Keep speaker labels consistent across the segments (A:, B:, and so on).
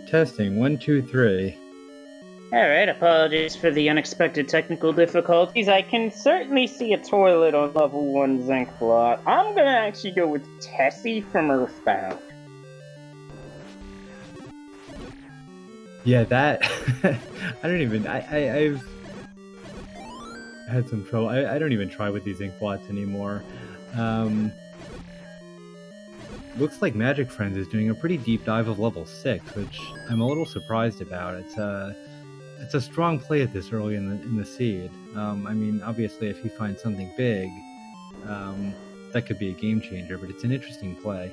A: Testing, 1, 2, 3.
B: Alright, apologies for the unexpected technical difficulties. I can certainly see a toilet on level 1 zinc block. I'm gonna actually go with Tessie from Earthbound.
A: Yeah, that... I've had some trouble. I don't even try with these ink blots anymore. Looks like MagicFriends is doing a pretty deep dive of level 6, which I'm a little surprised about. It's a strong play at this early in the seed. I mean, obviously, if he finds something big, that could be a game changer, but it's an interesting play.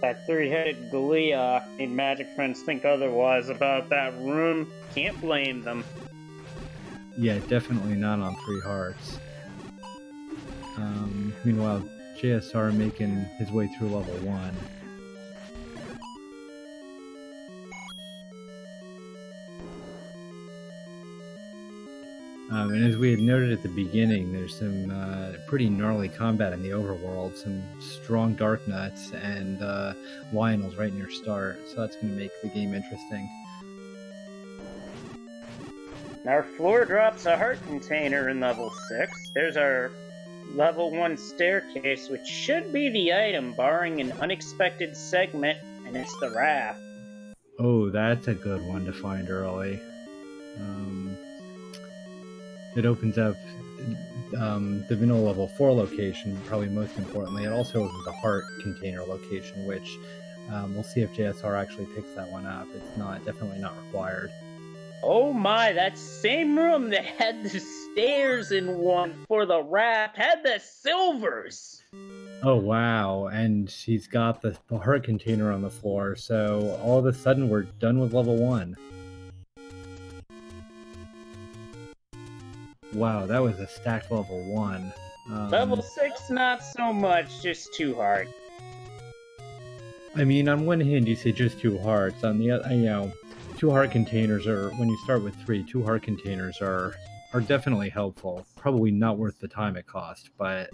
B: That three-headed Goliath made MagicFriends think otherwise about that room. Can't blame them.
A: Yeah, definitely not on 3 hearts. Meanwhile, JSR making his way through level 1. And as we had noted at the beginning, there's some pretty gnarly combat in the overworld, some strong dark nuts and Lionels right near start, so that's going to make the game interesting.
B: Our floor drops a heart container in level 6. There's our level 1 staircase, which should be the item, barring an unexpected segment, and it's the raft.
A: Oh, that's a good one to find early. It opens up the vanilla level 4 location, probably most importantly. It also opens the heart container location, which we'll see if JSR actually picks that one up. It's definitely not required.
B: Oh my, that same room that had the stairs in one for the raft had the silvers!
A: Oh wow, and he's got the heart container on the floor, so all of a sudden we're done with level 1. Wow, that was a stacked level 1.
B: Level 6, not so much, just 2 hearts.
A: I mean, on one hand, you say just 2 hearts. On the other, 2 heart containers are, when you start with 3, 2 heart containers are definitely helpful. Probably not worth the time it cost, but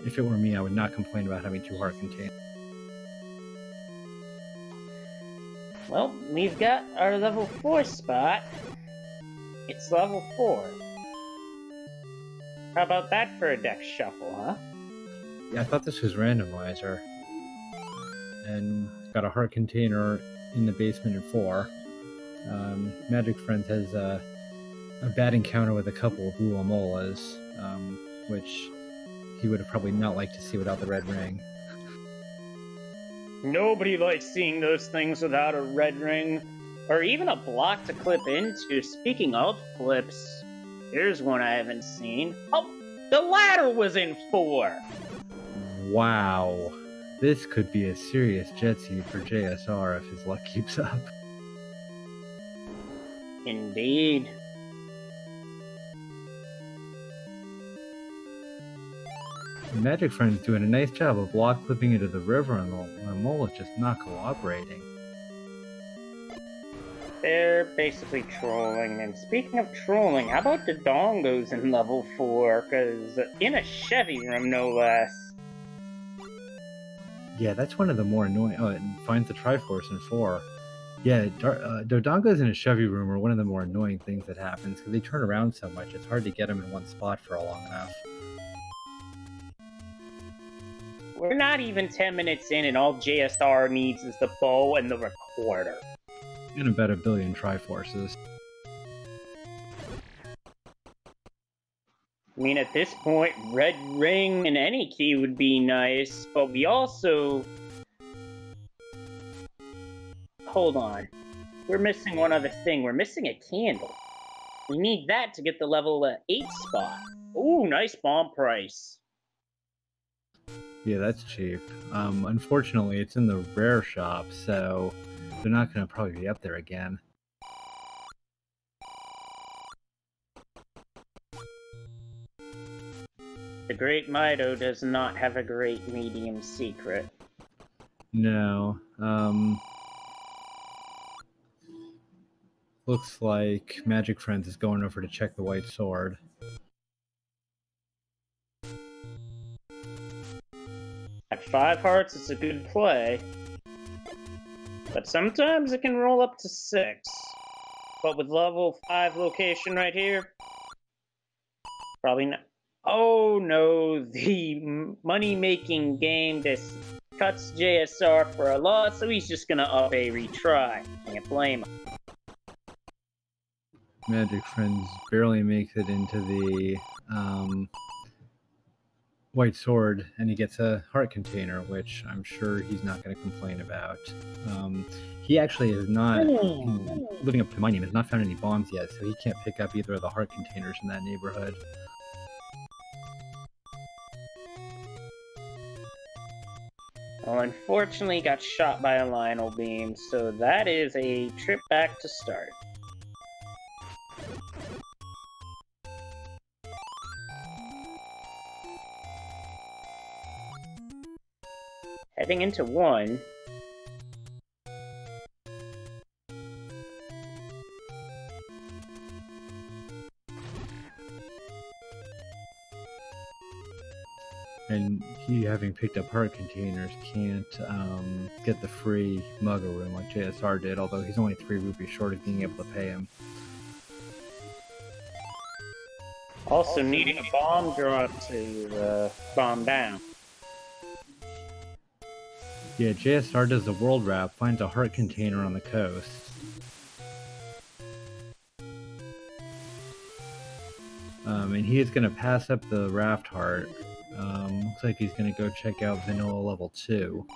A: if it were me, I would not complain about having 2 heart containers.
B: Well, we've got our level 4 spot. It's level 4. How about that for a deck shuffle, huh?
A: Yeah, I thought this was Randomizer. And got a heart container in the basement in 4. MagicFriends has a bad encounter with a couple of blue Amolas, which he would have probably not liked to see without the red ring.
B: Nobody likes seeing those things without a red ring. Or even a block to clip into. Speaking of clips, here's one I haven't seen. Oh, the ladder was in 4!
A: Wow. This could be a serious jet seed for JSR if his luck keeps up.
B: Indeed.
A: MagicFriends doing a nice job of block clipping into the river, and the mole is just not cooperating.
B: They're basically trolling. And speaking of trolling, how about the dongos in level 4? Because in a Chevy room, no less.
A: Yeah, that's one of the more annoying... Oh, it finds the Triforce in 4. Yeah, dongos in a Chevy room are one of the more annoying things that happens, because they turn around so much, it's hard to get them in one spot for long enough.
B: We're not even 10 minutes in, and all JSR needs is the bow and the recorder.
A: And about 1 billion Triforces.
B: I mean, at this point, red ring and any key would be nice, but we also... Hold on. We're missing one other thing. We're missing a candle. We need that to get the level 8 spot. Ooh, nice bomb price.
A: Yeah, that's cheap. Unfortunately, it's in the rare shop, so they're not going to probably be up there again.
B: The Great Mido does not have a great medium secret.
A: No. Looks like MagicFriends is going over to check the white sword.
B: At 5 hearts, it's a good play. But sometimes it can roll up to 6. But with level 5 location right here, probably not. Oh no, the money-making game just cuts JSR for a loss, so he's just gonna up a retry. Can't blame him.
A: MagicFriends barely makes it into the white sword, and he gets a heart container, which I'm sure he's not going to complain about. He actually is not, living up to my name, has not found any bombs yet, so he can't pick up either of the heart containers in that neighborhood.
B: Well, unfortunately, got shot by a Lionel beam, so that is a trip back to start. Heading into 1.
A: And he, having picked up heart containers, can't get the free Mugger room like JSR did, although he's only 3 rupees short of being able to pay him.
B: Also needing a bomb drop to bomb down.
A: Yeah, JSR does the world wrap, finds a heart container on the coast. And he is going to pass up the raft heart. Looks like he's going to go check out Vanilla level 2.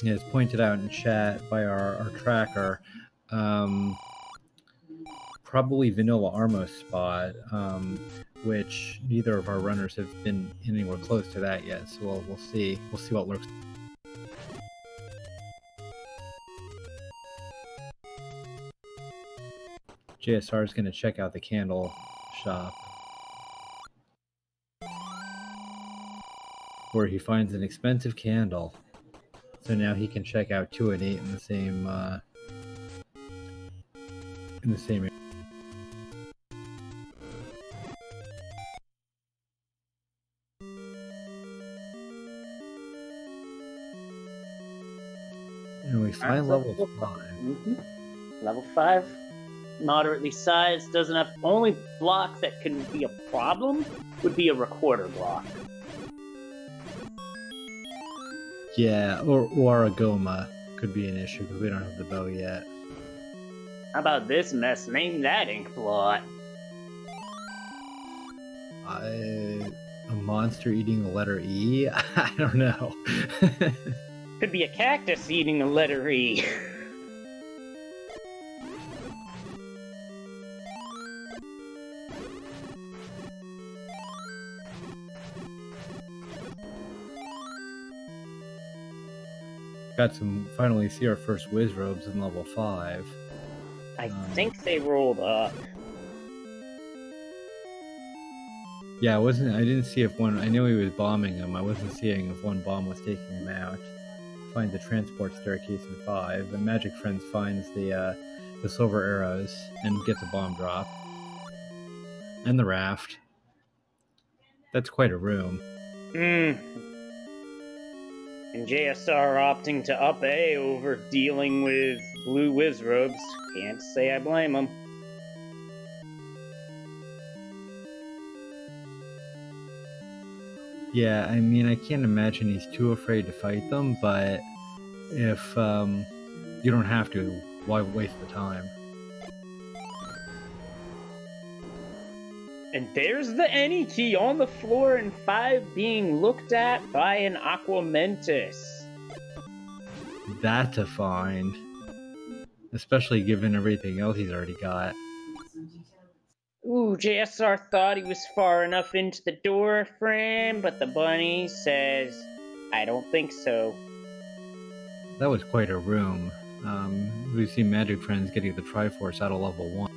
A: Yeah, it's pointed out in chat by our tracker. Probably Vanilla Armo's spot, which neither of our runners have been anywhere close to that yet. So we'll see. We'll see what lurks. JSR is going to check out the candle shop, where he finds an expensive candle. So now he can check out 2 and 8 in the same area. And we find level 5.
B: Mm-hmm. Level 5, moderately sized, doesn't have. Only block that can be a problem would be a recorder block.
A: Yeah, or a Goma could be an issue because we don't have the bow yet.
B: How about this mess? Name that ink blot.
A: A monster eating the letter E? I don't know.
B: Could be a cactus eating the letter E.
A: Finally see our first whiz robes in level 5.
B: I think they rolled up.
A: Yeah, I didn't see if one. I knew he was bombing him. I wasn't seeing if one bomb was taking him out. Find the transport staircase in 5. And MagicFriends finds the silver arrows and gets a bomb drop. And the raft. That's quite a room.
B: And JSR opting to up A over dealing with blue whiz robes. Can't say I blame him.
A: Yeah, I mean, I can't imagine he's too afraid to fight them, but if you don't have to, why waste the time?
B: And there's the any key on the floor in 5 being looked at by an Aquamentus.
A: That to find. Especially given everything else he's already got.
B: Ooh, JSR thought he was far enough into the door frame, but the bunny says, I don't think so.
A: That was quite a room. We've seen MagicFriends getting the Triforce out of level 1.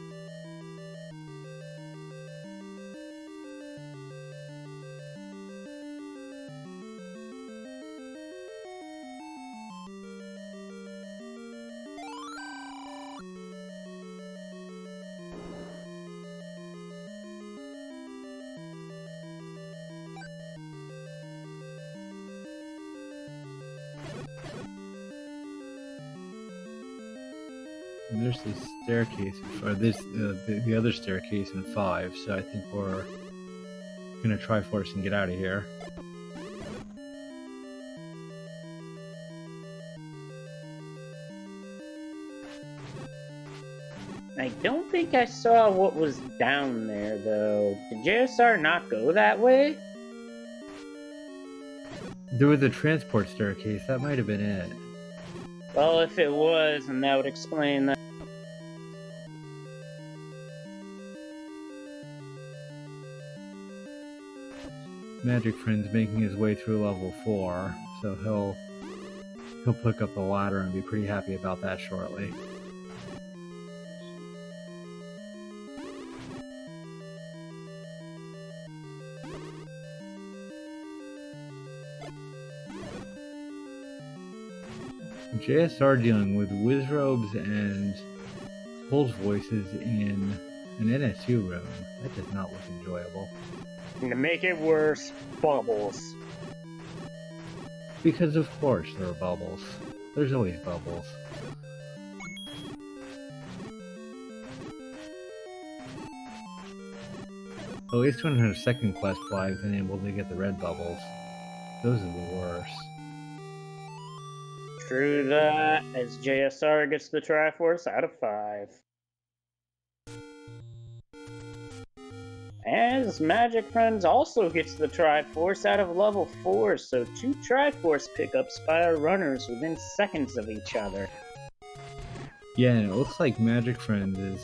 A: And there's this staircase, or the other staircase in 5, so I think we're gonna Triforce and get out of here.
B: I don't think I saw what was down there, though. Did JSR not go that way?
A: There was a transport staircase, that might have been it.
B: Well, if it was, then that would explain that.
A: MagicFriends making his way through level 4, so he'll pick up the ladder and be pretty happy about that shortly. JSR dealing with Wizrobes and Bull's voices in an NS2 room. That does not look enjoyable.
B: And to make it worse, bubbles.
A: Because of course there are bubbles. There's always bubbles. At least when her second quest flags and able to get the red bubbles. Those are the worst.
B: True that, as JSR gets the Triforce out of 5. As MagicFriends also gets the Triforce out of level 4, so 2 Triforce pickups by our runners within seconds of each other.
A: Yeah, and it looks like MagicFriends is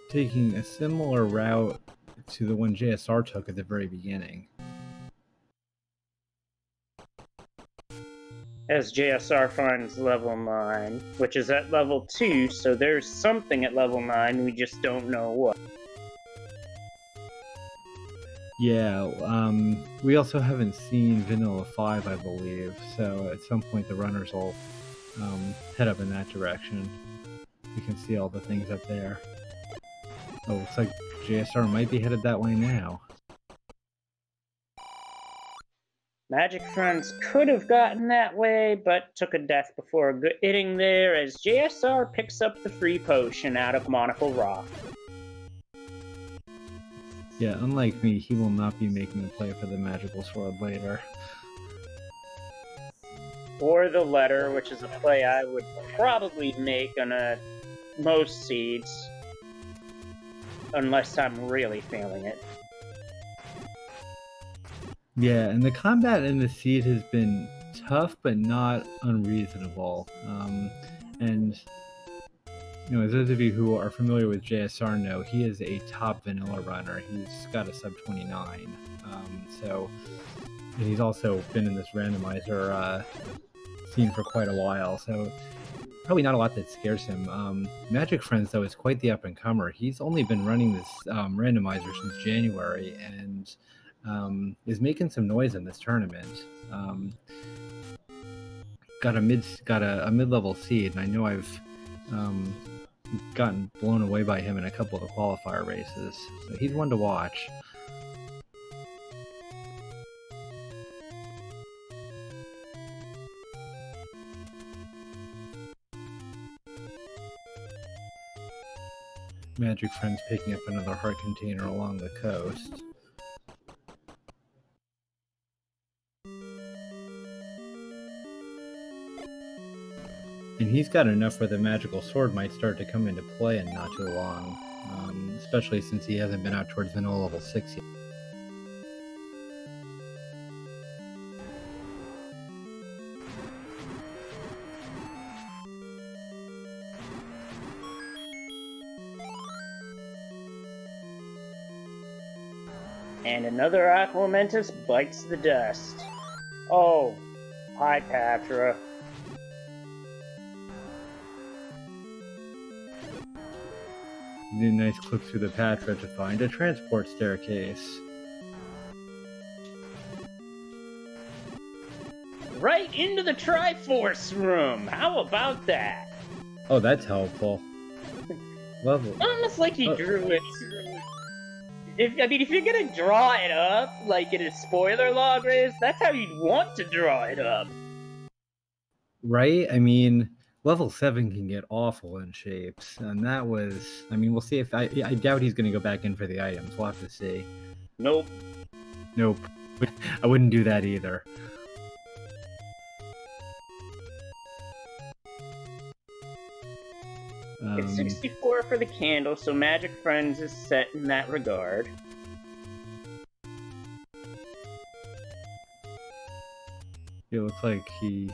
A: taking a similar route to the one JSR took at the very beginning.
B: As JSR finds level 9, which is at level 2, so there's something at level 9, we just don't know what.
A: Yeah, we also haven't seen Vanilla 5, I believe, so at some point the runners will head up in that direction. You can see all the things up there. Oh, looks like JSR might be headed that way now.
B: MagicFriends could have gotten that way, but took a death before getting there, as JSR picks up the free potion out of Monocle Rock.
A: Yeah, unlike me, he will not be making a play for the magical sword later.
B: Or the letter, which is a play I would probably make on most seeds. Unless I'm really feeling it.
A: Yeah, and the combat in the seed has been tough, but not unreasonable. And, you know, as those of you who are familiar with JSR know, he is a top vanilla runner. He's got a sub 29. And he's also been in this randomizer scene for quite a while, so probably not a lot that scares him. MagicFriends, though, is quite the up-and-comer. He's only been running this randomizer since January, and is making some noise in this tournament. Got a mid-level seed, and I know I've gotten blown away by him in a couple of the qualifier races. So he's one to watch. MagicFriends picking up another heart container along the coast. And he's got enough where the magical sword might start to come into play in not too long, especially since he hasn't been out towards vanilla level 6 yet.
B: And another Aquamentus bites the dust. Oh, hi Patra.
A: Do a nice click through the Patra to find a transport staircase.
B: Right into the Triforce room. How about that?
A: Oh, that's helpful. Level.
B: Almost like he drew it. If you're gonna draw it up, like in a spoiler log race, that's how you'd want to draw it up.
A: Right? I mean, level 7 can get awful in shapes, and that was... I mean, we'll see if... I doubt he's gonna go back in for the items. We'll have to see.
B: Nope.
A: Nope. I wouldn't do that either.
B: It's 64 for the candle, so MagicFriends is set in that regard.
A: It looks like he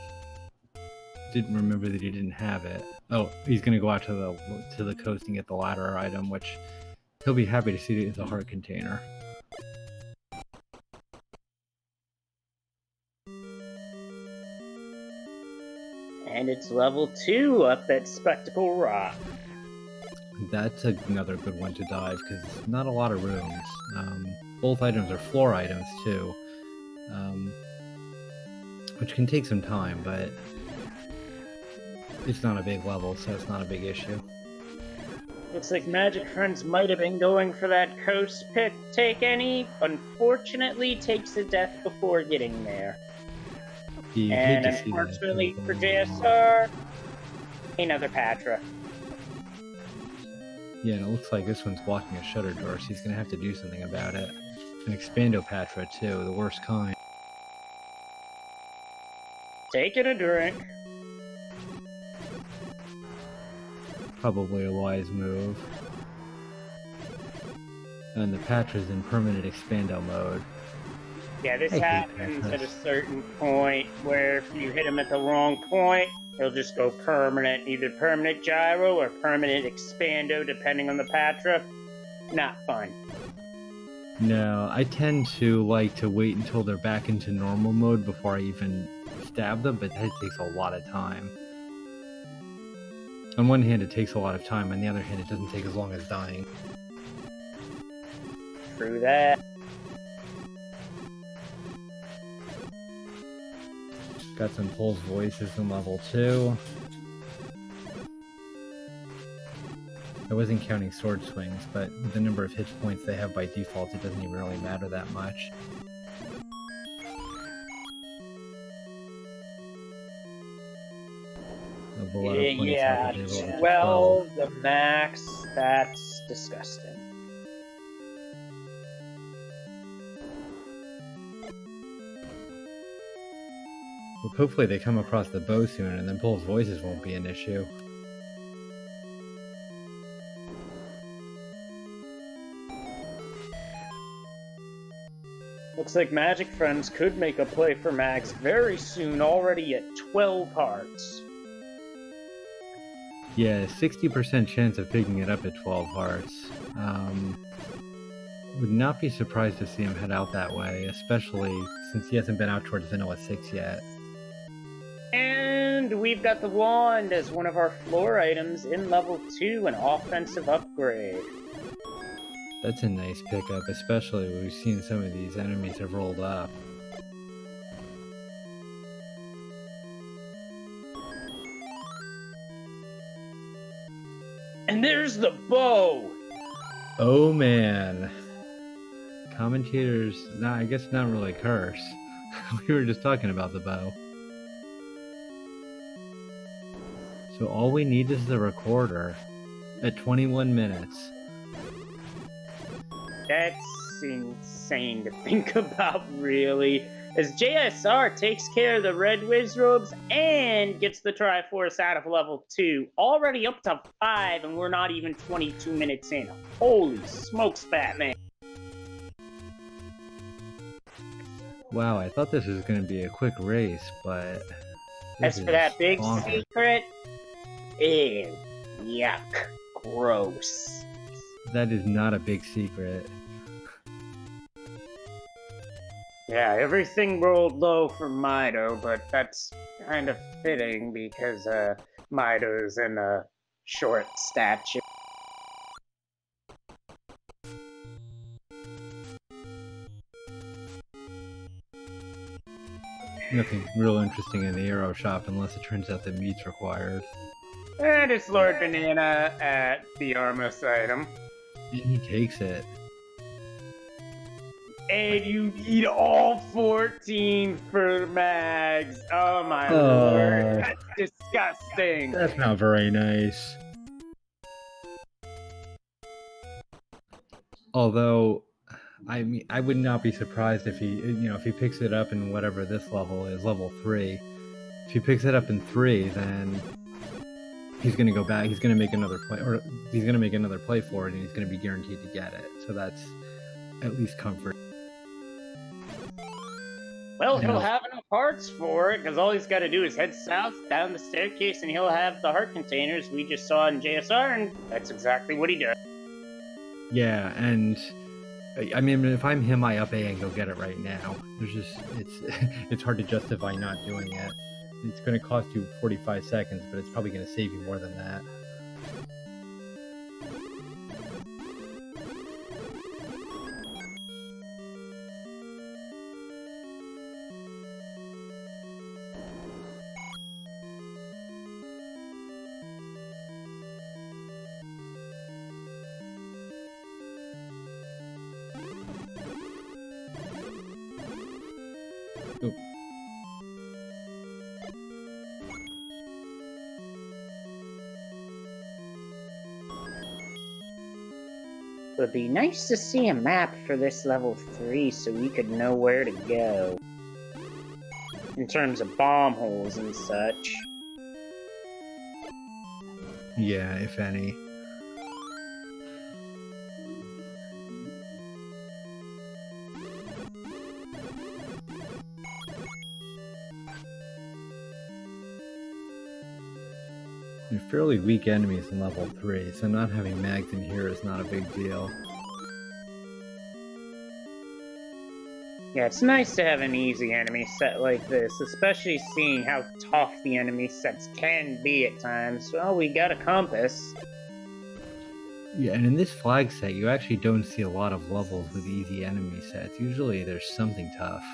A: didn't remember that he didn't have it. Oh, he's gonna go out to the coast and get the ladder item, which he'll be happy to see as a heart container.
B: And it's level 2 up at Spectacle Rock.
A: That's another good one to dive, because not a lot of rooms. Both items are floor items, too. Which can take some time, but it's not a big level, so it's not a big issue.
B: Looks like MagicFriends might have been going for that coast pick. Take any, unfortunately takes a death before getting there. And unfortunately for JSR, another Patra.
A: Yeah, and it looks like this one's blocking a shutter door, so he's gonna have to do something about it. An Expando Patra too, the worst kind.
B: Taking a drink.
A: Probably a wise move. And the Patra's in permanent Expando mode.
B: Yeah, this happens at a certain point where if you hit him at the wrong point, he'll just go permanent. Either permanent gyro or permanent expando, depending on the Patra. Not fun.
A: No, I tend to like to wait until they're back into normal mode before I even stab them, but that takes a lot of time. On one hand, it takes a lot of time. On the other hand, it doesn't take as long as dying.
B: True that.
A: Got some Pulse Voices in level 2. I wasn't counting sword swings, but with the number of hit points they have by default, it doesn't even really matter that much.
B: Yeah, 12 the max, that's disgusting.
A: Well, hopefully they come across the bow soon, and then Pulse Voices won't be an issue.
B: Looks like MagicFriends could make a play for Mags very soon, already at 12 hearts.
A: Yeah, 60% chance of picking it up at 12 hearts. Would not be surprised to see him head out that way, especially since he hasn't been out towards Vanilla 6 yet.
B: And we've got the wand as one of our floor items in level 2, an offensive upgrade.
A: That's a nice pickup, especially when we've seen some of these enemies have rolled up.
B: And there's the bow!
A: Oh man. Commentators, nah, I guess not really curse. We were just talking about the bow. So all we need is the recorder at 21 minutes.
B: That's insane to think about, really. As JSR takes care of the Red Wiz robes and gets the Triforce out of level 2. Already up to 5, and we're not even 22 minutes in. Holy smokes, Batman.
A: Wow, I thought this was going to be a quick race, but...
B: As for that big secret... Ew. Yuck. Gross.
A: That is not a big secret.
B: Yeah, everything rolled low for Mido, but that's kind of fitting because Mido's in a short stature.
A: nothing real interesting in the arrow shop unless it turns out that meat's required.
C: And it's Lord Banana at the Armos item.
A: And he takes it.
C: And you need all 14 for mags. Oh my lord. That's disgusting.
A: That's not very nice. Although, I mean, I would not be surprised if he, if he picks it up in whatever this level is, level 3. If he picks it up in 3, then he's going to go back, he's going to make another play, or he's going to make another play for it, and he's going to be guaranteed to get it. So that's at least comfort.
B: Well, he'll have enough hearts for it, because all he's got to do is head south, down the staircase, and he'll have the heart containers we just saw in JSR, and that's exactly what he does.
A: Yeah, and I mean, if I'm him, I up A and go get it right now. There's just, it's hard to justify not doing it. It's going to cost you 45 seconds, but it's probably going to save you more than that. Oop.
B: It would be nice to see a map for this level 3 so we could know where to go. In terms of bomb holes and such.
A: Yeah, if any. They're fairly weak enemies in level 3, so not having mags in here is not a big deal.
B: Yeah, it's nice to have an easy enemy set like this, especially seeing how tough the enemy sets can be at times. Well, we got a compass.
A: Yeah, and in this flag set, you actually don't see a lot of levels with easy enemy sets. Usually there's something tough.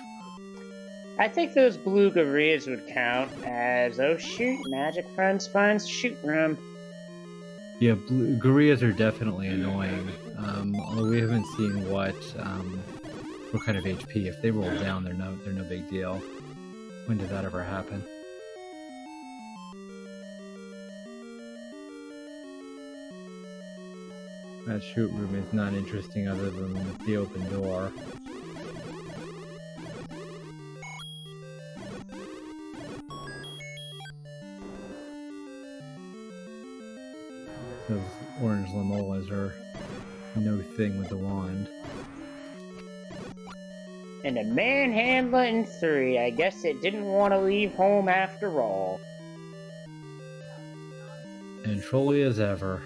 B: I think those blue gorillas would count as, oh shoot, MagicFriends finds shoot room.
A: Yeah, gorillas are definitely annoying. Although we haven't seen what kind of HP. If they roll down, they're no big deal. When did that ever happen? That shoot room is not interesting other than the open door. Those orange lamolas are no thing with the wand.
B: And a manhandler in 3. I guess it didn't want to leave home after all.
A: And trolly as ever.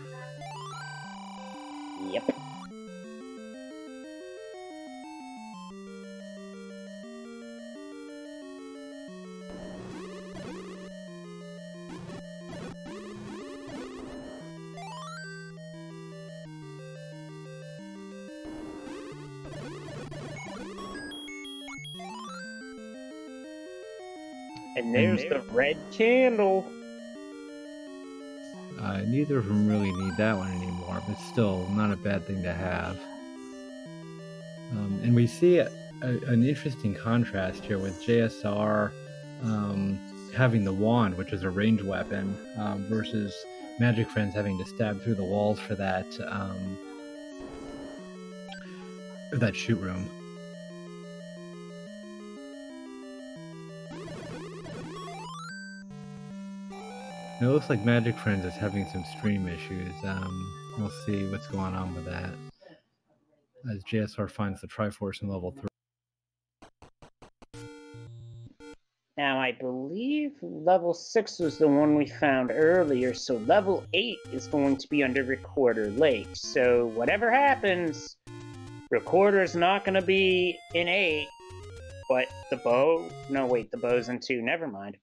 B: Yep. And there's the red candle.
A: Neither of them really need that one anymore, but still not a bad thing to have. And we see an interesting contrast here with JSR having the wand, which is a ranged weapon, versus MagicFriends having to stab through the walls for that shoot room. It looks like MagicFriends is having some stream issues. We'll see what's going on with that as JSR finds the Triforce in level 3.
B: Now, I believe level 6 was the one we found earlier, so level 8 is going to be under Recorder Lake. So whatever happens, Recorder's not going to be in 8, but the bow... No, wait, the bow's in 2. Never mind.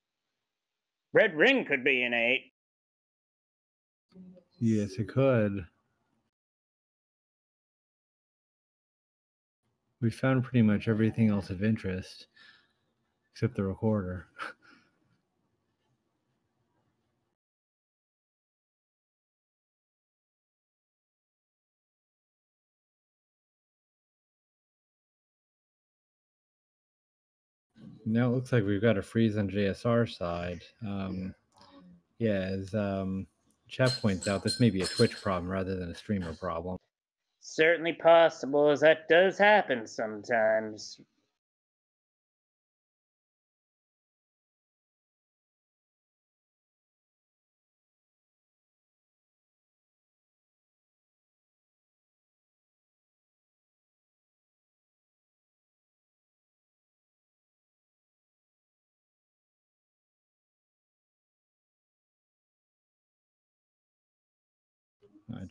B: Red Ring could be in 8.
A: Yes, it could. We found pretty much everything else of interest, except the recorder. Now it looks like we've got a freeze on JSR side. Yeah, as chat points out, this may be a Twitch problem rather than a streamer problem.
B: Certainly possible, as that does happen sometimes.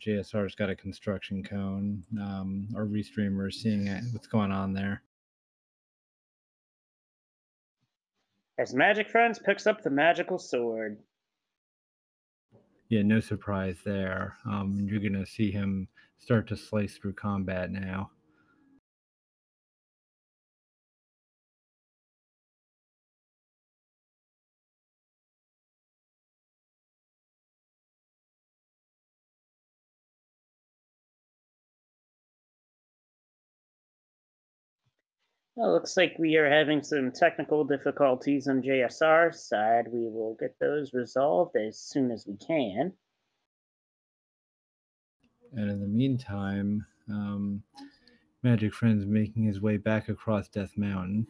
A: JSR's got a construction cone. Our restreamer is seeing what's going on there.
B: As MagicFriends picks up the magical sword.
A: Yeah, no surprise there. You're going to see him start to slice through combat now.
B: Well, looks like we are having some technical difficulties on JSR's side. We will get those resolved as soon as we can.
A: And in the meantime, MagicFriends making his way back across Death Mountain.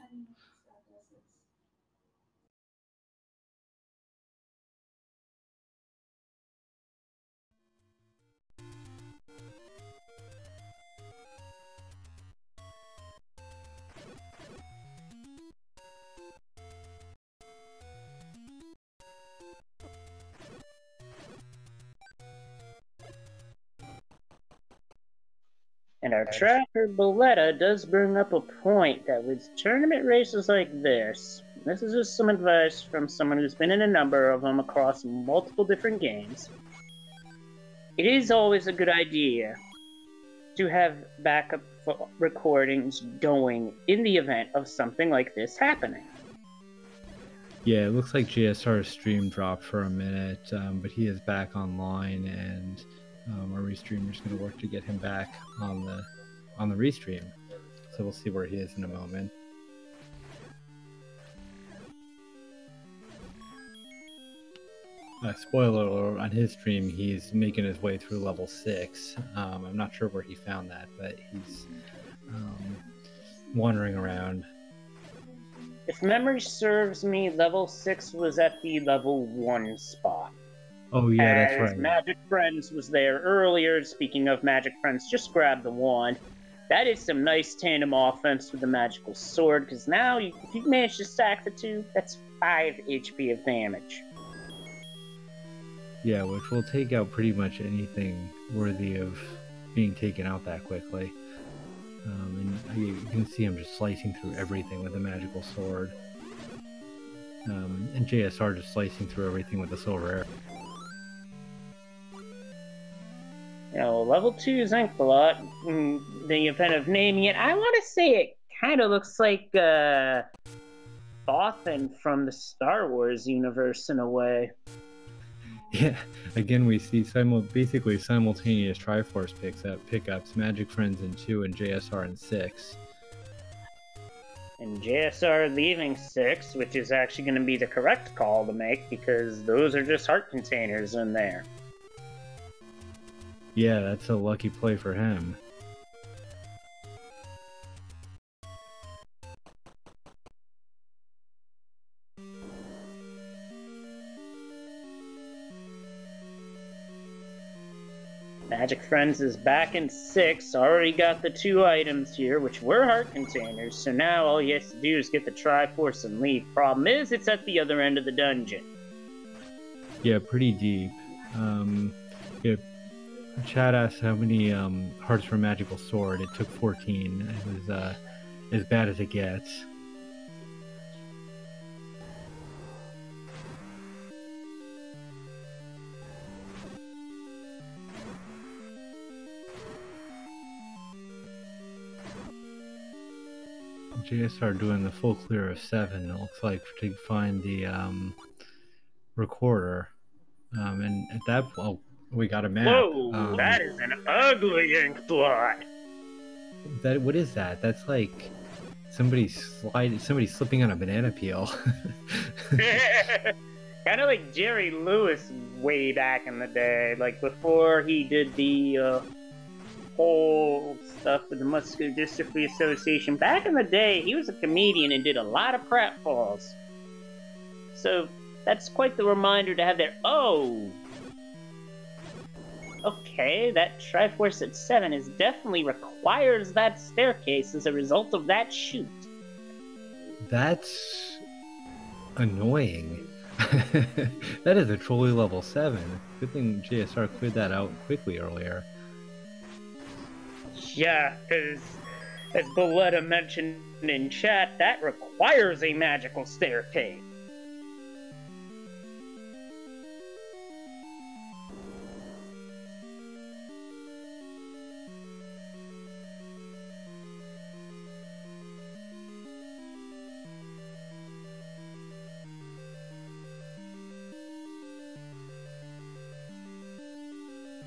B: And our tracker, Boletta, does bring up a point that with tournament races like this is just some advice from someone who's been in a number of them across multiple different games. It is always a good idea to have backup recordings going in the event of something like this happening.
A: Yeah, it looks like JSR's stream dropped for a minute, but he is back online, and our restreamer is going to work to get him back on the restream. So we'll see where he is in a moment. Spoiler alert, on his stream, he's making his way through level 6. I'm not sure where he found that, but he's wandering around.
B: If memory serves me, level 6 was at the level 1 spot.
A: Oh yeah, that's right.
B: MagicFriends was there earlier. Speaking of MagicFriends, just grab the wand. That is some nice tandem offense with the magical sword, because now if you manage to stack the two, that's 5 HP of damage.
A: Yeah, which will take out pretty much anything worthy of being taken out that quickly. And you can see him just slicing through everything with the magical sword. And JSR just slicing through everything with the silver arrow.
B: You know, level 2 Zinklot, in the event of naming it, I want to say it kind of looks like Bothan from the Star Wars universe in a way.
A: Yeah, again we see basically simultaneous Triforce pickups, MagicFriends in 2 and JSR in 6.
B: And JSR leaving 6, which is actually going to be the correct call to make, because those are just heart containers in there.
A: Yeah, that's a lucky play for him.
B: MagicFriends is back in 6, already got the 2 items here, which were heart containers, so now all he has to do is get the Triforce and leave. Problem is, it's at the other end of the dungeon.
A: Yeah, pretty deep. Yeah, Chad asked how many hearts for Magical Sword. It took 14. It was as bad as it gets. JSR doing the full clear of 7, it looks like, to find the recorder. And at that point, we got a map.
B: Whoa, that is an ugly ink blot.
A: What is that? That's like somebody slipping on a banana peel.
B: Kind of like Jerry Lewis way back in the day, like before he did the whole stuff with the Muscular Dystrophy Association. Back in the day, he was a comedian and did a lot of pratfalls. So that's quite the reminder to have there. Oh! Okay, that Triforce at 7 is definitely requires that staircase as a result of that chute.
A: That's annoying. That is a trolley level 7. Good thing JSR cleared that out quickly earlier.
B: Yeah, because as Boletta mentioned in chat, that requires a magical staircase.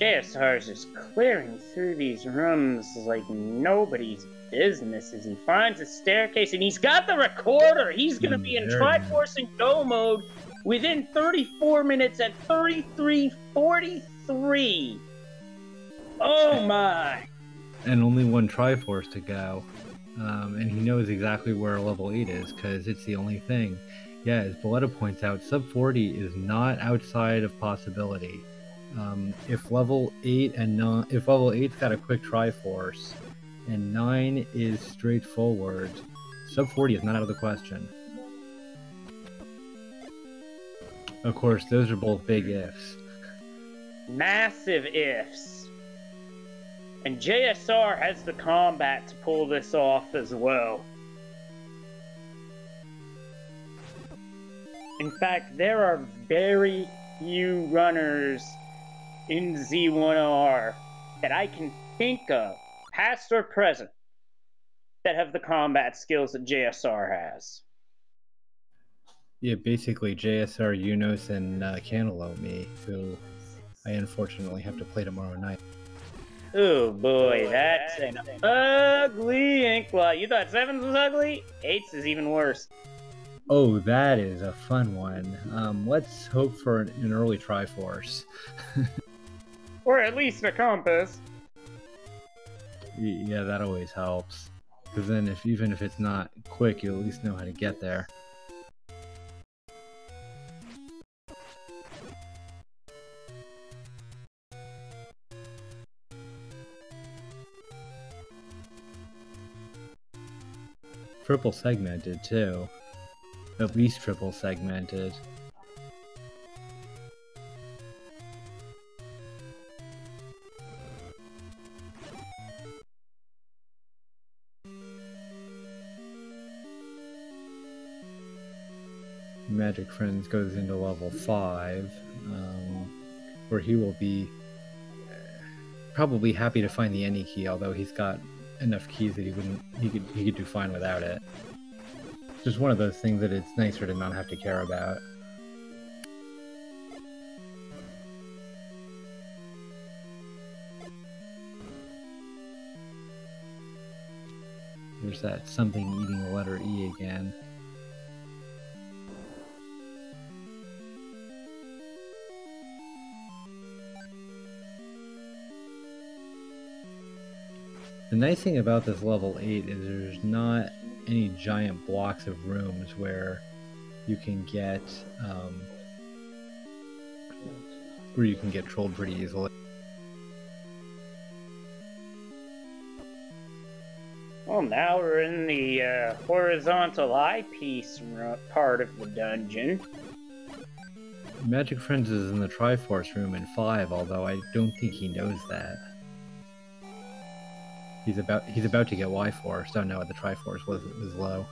B: JSR is just clearing through these rooms like nobody's business as he finds a staircase and he's got the recorder. He's going to be in Triforce and Go mode within 34 minutes at 33:43. Oh my.
A: And only one Triforce to go. And he knows exactly where level 8 is because it's the only thing. Yeah, as Boletta points out, sub 40 is not outside of possibility. If level 8's got a quick Triforce and 9 is straightforward, sub 40 is not out of the question. Of course, those are both big ifs.
B: Massive ifs. And JSR has the combat to pull this off as well. In fact, there are very few runners in Z1R that I can think of, past or present, that have the combat skills that JSR has.
A: Yeah, basically JSR, Unos, and Cantaloupe me, who I unfortunately have to play tomorrow night.
B: Oh boy, that's an ugly ink blot. You thought 7's was ugly? 8's is even worse.
A: Oh, that is a fun one. Let's hope for an early Triforce.
B: Or at least a compass.
A: Yeah, that always helps. Because then even if it's not quick, you at least know how to get there. Triple segmented too. At least triple segmented. MagicFriends goes into level 5, where he will be probably happy to find the any key, although he's got enough keys that he could do fine without it. It's just one of those things that it's nicer to not have to care about. There's that something eating the letter E again. The nice thing about this level 8 is there's not any giant blocks of rooms where you can get trolled pretty easily.
B: Well, now we're in the horizontal eyepiece part of the dungeon.
A: MagicFriends is in the Triforce room in 5, although I don't think he knows that. He's about to get Y-Force. Oh no, the Triforce was low.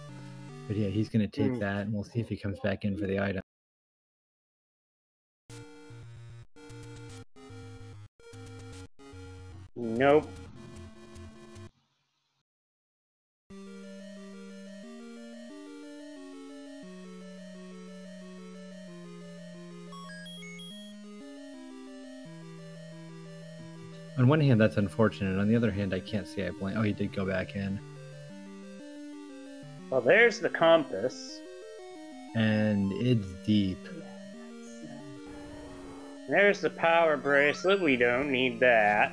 A: But yeah, he's gonna take that, and we'll see if he comes back in for the item.
B: Nope.
A: On one hand, that's unfortunate. On the other hand, I can't say I blame. Oh, he did go back in.
B: Well, there's the compass.
A: And it's deep.
B: There's the power bracelet. We don't need that.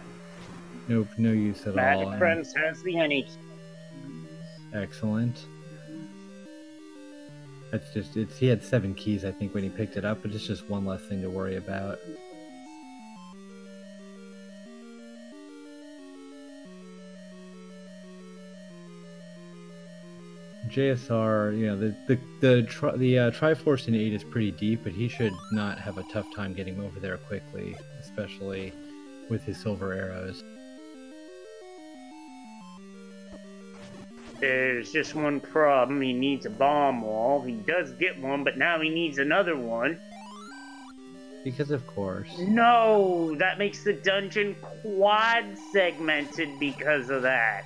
A: Nope, no use at all.
B: MagicFriends has the honey.
A: Excellent. That's just, he had 7 keys, I think, when he picked it up, but it's just one less thing to worry about. JSR, you know, the Triforce in 8 is pretty deep, but he should not have a tough time getting over there quickly, especially with his silver arrows.
B: There's just one problem. He needs a bomb wall. He does get one, but now he needs another one.
A: Because of course.
B: No, that makes the dungeon quad segmented because of that.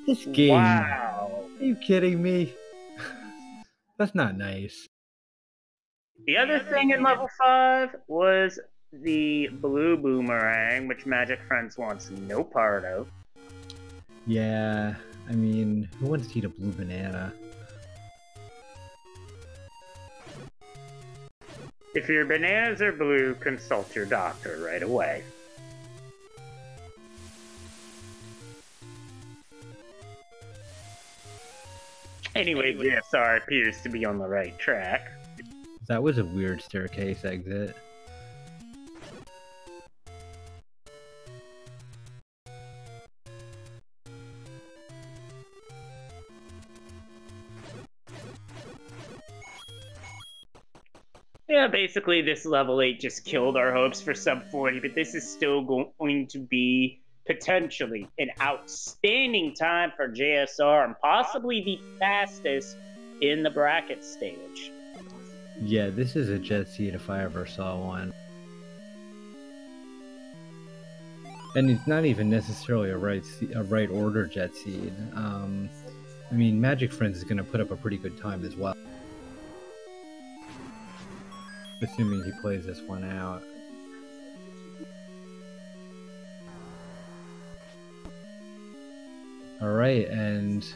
A: This game.
B: Wow.
A: Are you kidding me? That's not nice.
B: The other thing in level 5 was the blue boomerang, which MagicFriends wants no part of.
A: Yeah, I mean, who wants to eat a blue banana?
B: If your bananas are blue, consult your doctor right away. Anyway, GSR appears to be on the right track.
A: That was a weird staircase exit.
B: Yeah, basically this level 8 just killed our hopes for sub 40, but this is still going to be potentially an outstanding time for JSR and possibly the fastest in the bracket stage.
A: Yeah, this is a jet seed if I ever saw one. And it's not even necessarily a right order jet seed. I mean, MagicFriends is going to put up a pretty good time as well. Assuming he plays this one out. Alright, and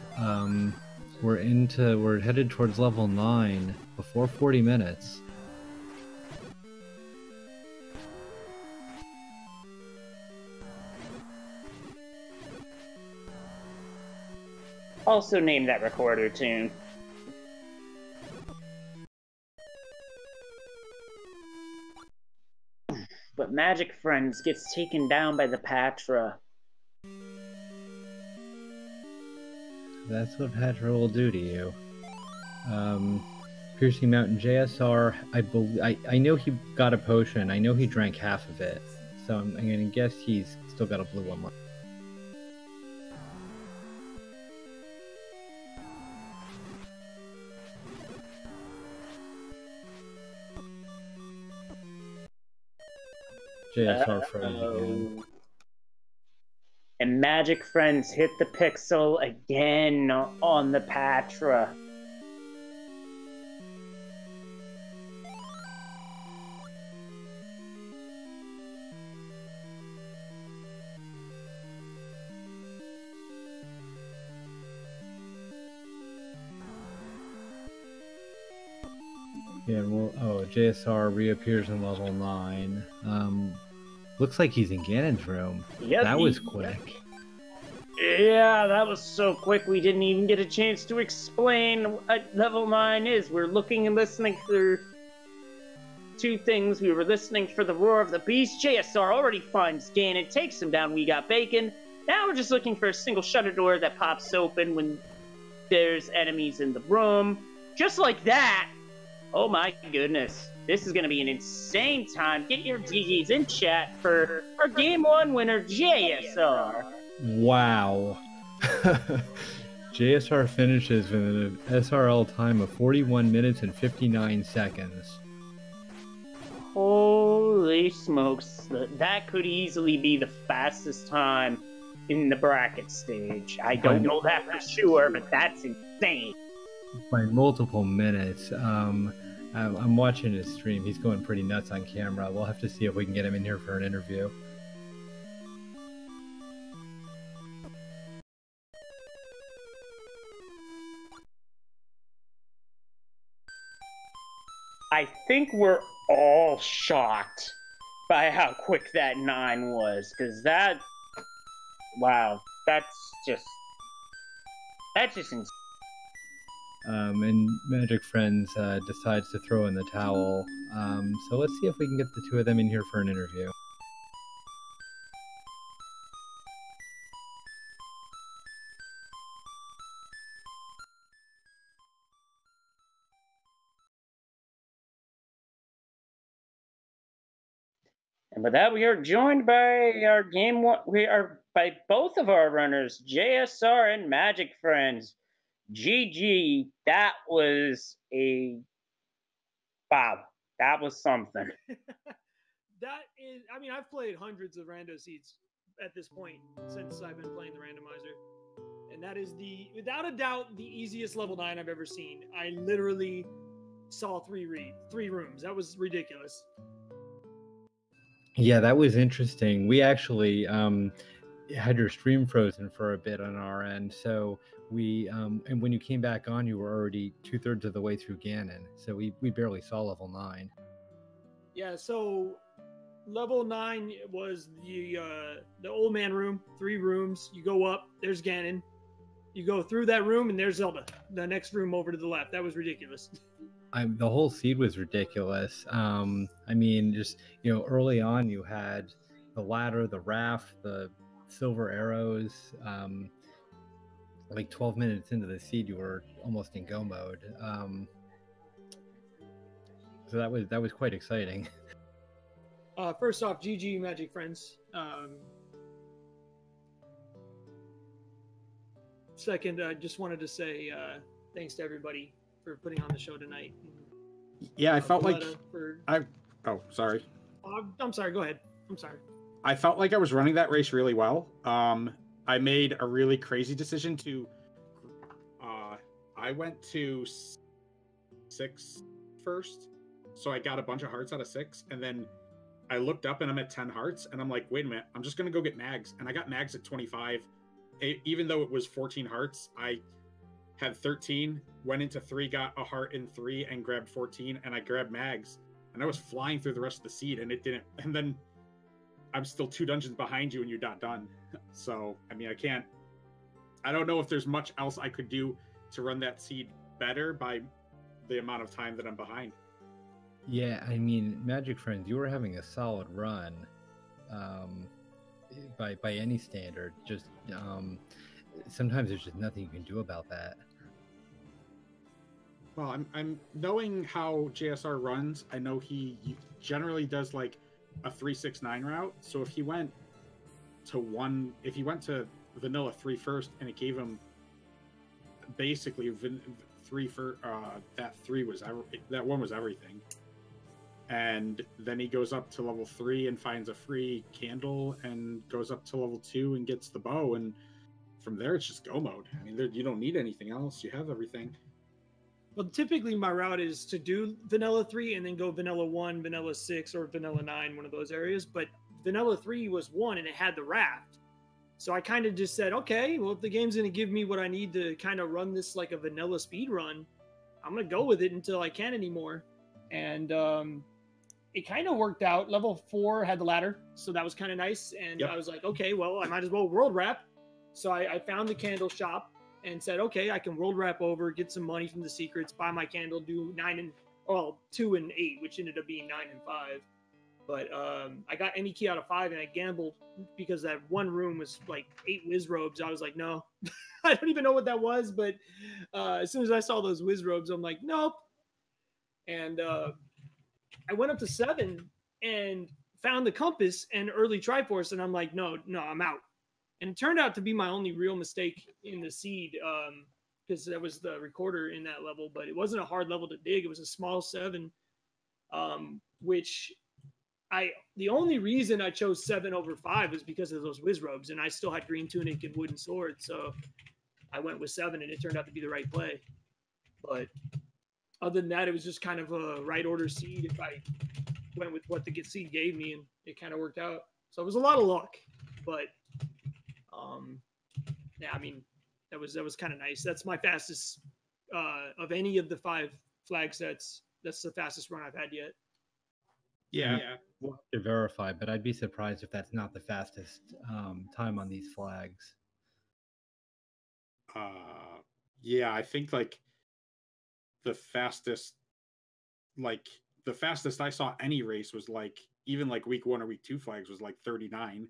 A: we're headed towards level 9 before 40 minutes.
B: Also name that recorder tune. But MagicFriends gets taken down by the Patra.
A: That's what Patra will do to you. Piercing Mountain JSR, I know he got a potion. I know he drank half of it. So I'm gonna guess he's still got a blue one left. JSR froze again.
B: And MagicFriends hit the pixel again on the Patra.
A: Yeah, well, oh, JSR reappears in level 9. Looks like he's in Ganon's room.
B: Yep,
A: that was quick.
B: Yeah, that was so quick we didn't even get a chance to explain what level 9 is. We're looking and listening for 2 things. We were listening for the roar of the beast. JSR already finds Ganon, takes him down. We got bacon. Now we're just looking for a single shutter door that pops open when there's enemies in the room. Just like that. Oh my goodness. This is going to be an insane time. Get your GGs in chat for our Game 1 winner, JSR.
A: Wow. JSR finishes with an SRL time of 41 minutes and 59 seconds.
B: Holy smokes. That could easily be the fastest time in the bracket stage. I don't know that for sure, but that's insane.
A: By multiple minutes. I'm watching his stream. He's going pretty nuts on camera. We'll have to see if we can get him in here for an interview.
B: I think we're all shocked by how quick that 9 was, because wow, that's just insane.
A: And Magic Friends decides to throw in the towel. So let's see if we can get the two of them in here for an interview.
B: And with that, we are joined by our game one. We are by both of our runners, JSR and Magic Friends. GG, that was wow. That was something.
D: That is, I mean, I've played hundreds of rando seeds at this point since I've been playing the randomizer, and that is without a doubt, the easiest level 9 I've ever seen. I literally saw three rooms. That was ridiculous.
A: Yeah, that was interesting. We actually had your stream frozen for a bit on our end, so we and when you came back on, you were already 2/3 of the way through Ganon, so we barely saw level 9.
D: Yeah, so level 9 was the old man room, 3 rooms. You go up, there's Ganon. You go through that room, and there's Zelda. The next room over to the left. That was ridiculous.
A: The whole seed was ridiculous. I mean, just early on, you had the ladder, the raft, the silver arrows. Like 12 minutes into the seed, you were almost in go mode. So that was quite exciting.
D: First off, GG Magic Friends. Second, I just wanted to say thanks to everybody for putting on the show tonight.
E: Yeah, I felt like Oh, sorry.
D: I'm sorry. Go ahead. I'm sorry.
E: I felt like I was running that race really well. I made a really crazy decision to. I went to 6 first, so I got a bunch of hearts out of 6, and then I looked up and I'm at 10 hearts, and I'm like, wait a minute, I'm just gonna go get mags, and I got mags at 25. Even though it was 14 hearts, I had 13, went into 3, got a heart in 3, and grabbed 14, and I grabbed mags, and I was flying through the rest of the seed, and it didn't. And then I'm still 2 dungeons behind you, and you're not done. So I mean, I don't know if there's much else I could do to run that seed better by the amount of time that I'm behind.
A: Yeah, I mean, Magic Friends, you were having a solid run. By any standard, just sometimes there's just nothing you can do about that.
E: Well, I'm knowing how JSR runs. I know he generally does like a 3-6-9 route. So if he went to vanilla 3 first, and it gave him basically 3 for that 1 was everything. And then he goes up to level 3 and finds a free candle, and goes up to level 2 and gets the bow, and from there it's just go mode. I mean, you don't need anything else. You have everything.
D: Well, typically my route is to do vanilla 3 and then go vanilla 1, vanilla 6, or vanilla 9, one of those areas. But vanilla 3 was 1, and it had the raft. So I kind of just said, okay, well, if the game's going to give me what I need to kind of run this like a vanilla speed run, I'm going to go with it until I can't anymore. And it kind of worked out. Level 4 had the ladder, so that was kind of nice. And I was like, okay, well, I might as well world wrap. So I found the candle shop and said, okay, I can world wrap over, get some money from the secrets, buy my candle, do 2 and 8, which ended up being 9 and 5. But I got any key out of 5, and I gambled because that one room was like 8 whiz robes. I was like, no, I don't even know what that was. But as soon as I saw those whiz robes, I'm like, nope. And I went up to 7 and found the compass and early Triforce, and I'm like, no, I'm out. And it turned out to be my only real mistake in the seed, because that was the recorder in that level, but it wasn't a hard level to dig. It was a small 7, which the only reason I chose 7 over 5 is because of those whiz robes, and I still had green tunic and wooden sword, so I went with 7, and it turned out to be the right play. But other than that, it was just kind of a right order seed if I went with what the seed gave me, and it kind of worked out. So it was a lot of luck, but yeah, I mean, that was kind of nice. That's my fastest of any of the 5 flag sets that's the fastest run I've had yet.
E: Yeah.
A: We'll have to verify, but I'd be surprised if that's not the fastest time on these flags.
E: Yeah, I think like the fastest I saw any race was like even like week 1 or week 2 flags was like 39.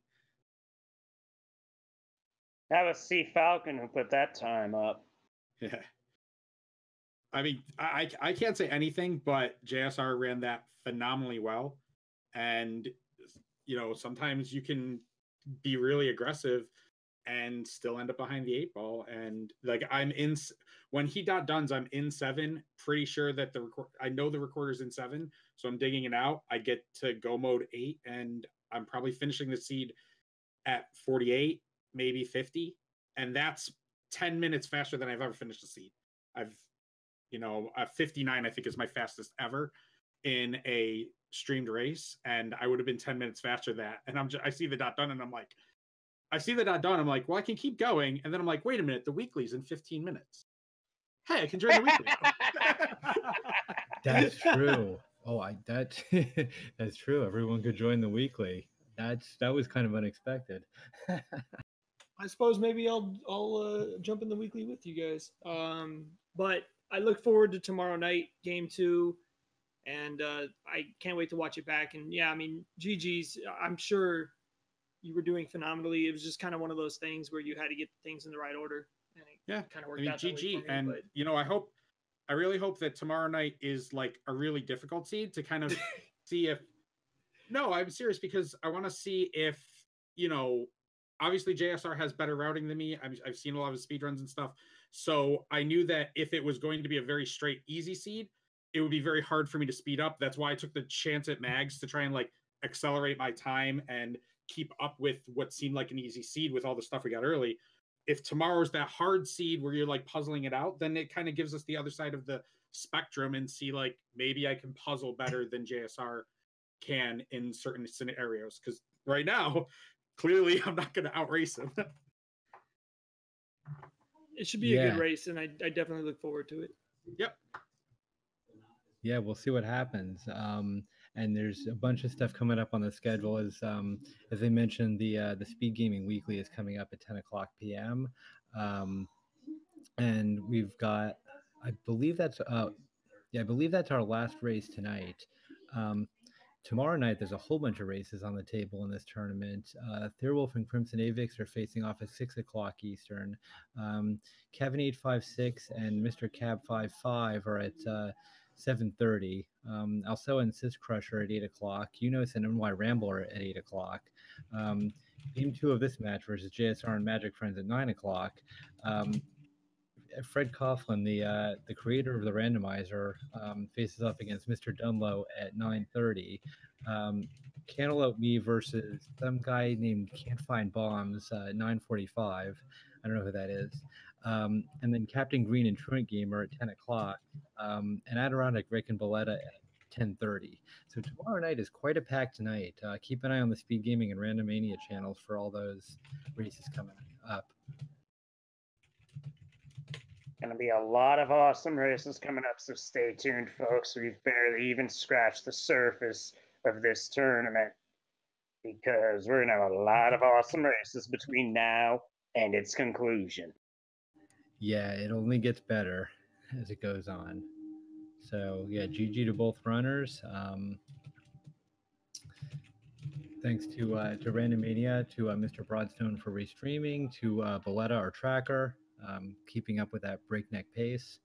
B: That was C Falcon who put that time up.
E: Yeah. I mean, I can't say anything, but JSR ran that phenomenally well. And, you know, sometimes you can be really aggressive and still end up behind the 8 ball. And like when he .duns, I'm in 7, pretty sure that I know the recorder's in 7. So I'm digging it out. I get to go mode 8 and I'm probably finishing the seed at 48, maybe 50. And that's 10 minutes faster than I've ever finished a seed. 59, I think, is my fastest ever in a streamed race. And I would have been 10 minutes faster than that. And I see the .done and I'm like, well, I can keep going. And then I'm like, wait a minute, the weekly's in 15 minutes. Hey, I can join the weekly.
A: That's true. That's true. Everyone could join the weekly. That was kind of unexpected.
D: I suppose maybe I'll jump in the weekly with you guys. But I look forward to tomorrow night, game 2, and I can't wait to watch it back. And yeah, I mean, GG's. I'm sure you were doing phenomenally. It was just kind of one of those things where you had to get things in the right order. And it kind of worked out.
E: GG. And you know, I really hope that tomorrow night is like a really difficult seed to kind of see if. No, I'm serious, because I want to see if, you know, obviously JSR has better routing than me. I've seen a lot of his speedruns and stuff. So I knew that if it was going to be a very straight, easy seed, it would be very hard for me to speed up. That's why I took the chance at Mags to try and like accelerate my time and keep up with what seemed like an easy seed with all the stuff we got early. If tomorrow's that hard seed where you're like puzzling it out, then it kind of gives us the other side of the spectrum and see like maybe I can puzzle better than JSR can in certain scenarios. Because right now, clearly I'm not going to outrace him.
D: It should be a good race, and I definitely look forward to it.
E: Yep.
A: Yeah, we'll see what happens. And there's a bunch of stuff coming up on the schedule. As they mentioned, the Speed Gaming Weekly is coming up at 10 o'clock p.m. And we've got, I believe that's our last race tonight. Tomorrow night, there's a whole bunch of races on the table in this tournament. Thirwolf and Crimson Avix are facing off at 6 o'clock Eastern. Kevin 856 and Mr. Cab 55 are at 7:30. Also and Sis Crusher at 8 o'clock. Unos and NY Rambler at 8 o'clock. Game 2 of this match versus JSR and MagicFriends at 9 o'clock. Fred Coughlin, the creator of the Randomizer, faces off against Mr. Dunlow at 9:30. Cantaloupe Me versus some guy named Can't Find Bombs at 9:45. I don't know who that is. And then Captain Green and Truant Gamer at 10 o'clock. And Adirondack Rick and Boletta at 10:30. So tomorrow night is quite a packed night. Keep an eye on the Speed Gaming and Randomania channels for all those races coming up.
B: Going to be a lot of awesome races coming up, so stay tuned, folks. We've barely even scratched the surface of this tournament because we're going to have a lot of awesome races between now and its conclusion.
A: Yeah, it only gets better as it goes on. So, yeah, GG to both runners. Thanks to Randomania, to Mr. Broadstone for restreaming, to Boletta, our tracker, keeping up with that breakneck pace.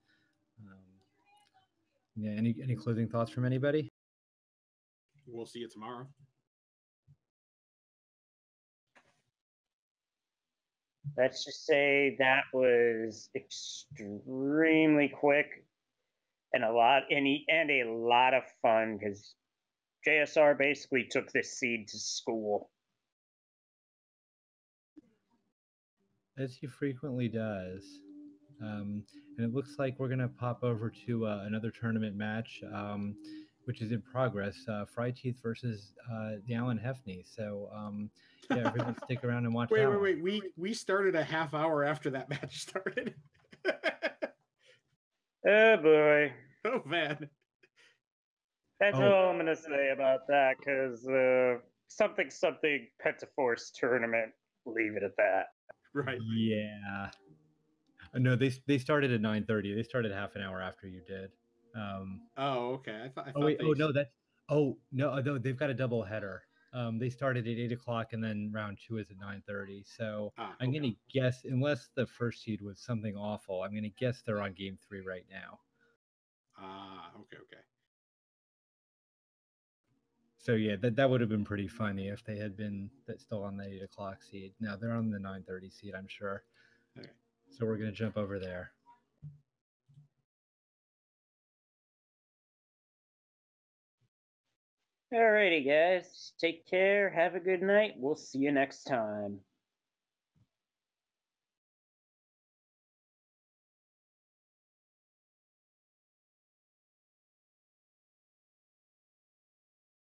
A: Yeah, any closing thoughts from anybody?
E: We'll see you tomorrow.
B: Let's just say that was extremely quick and a lot of fun because JSR basically took this seed to school.
A: As he frequently does. And it looks like we're going to pop over to another tournament match, which is in progress. Fry Teeth versus the Alan Hefney. So, yeah, everyone stick around and watch that.
E: Wait. We started a half hour after that match started.
B: Oh, boy.
E: Oh, man.
B: That's
A: Oh.
B: all I'm gonna say about that, because something Pentaforce tournament. Leave it at that.
E: Right.
A: Yeah. No, they started at 9:30. They started half an hour after you did.
E: Oh, okay. I thought
A: Oh wait.
E: they.
A: Oh no, that's. Oh no, no, they've got a double header. They started at 8 o'clock, and then round two is at 9:30. So I'm
E: Okay.
A: gonna guess, unless the first seed was something awful, I'm gonna guess they're on game 3 right now.
E: Okay.
A: So yeah, that would have been pretty funny if they had been still on the 8 o'clock seed. Now they're on the 9:30 seed, I'm sure.
E: Okay.
A: So we're gonna jump over there.
B: Alrighty, guys. Take care. Have a good night. We'll see you next time.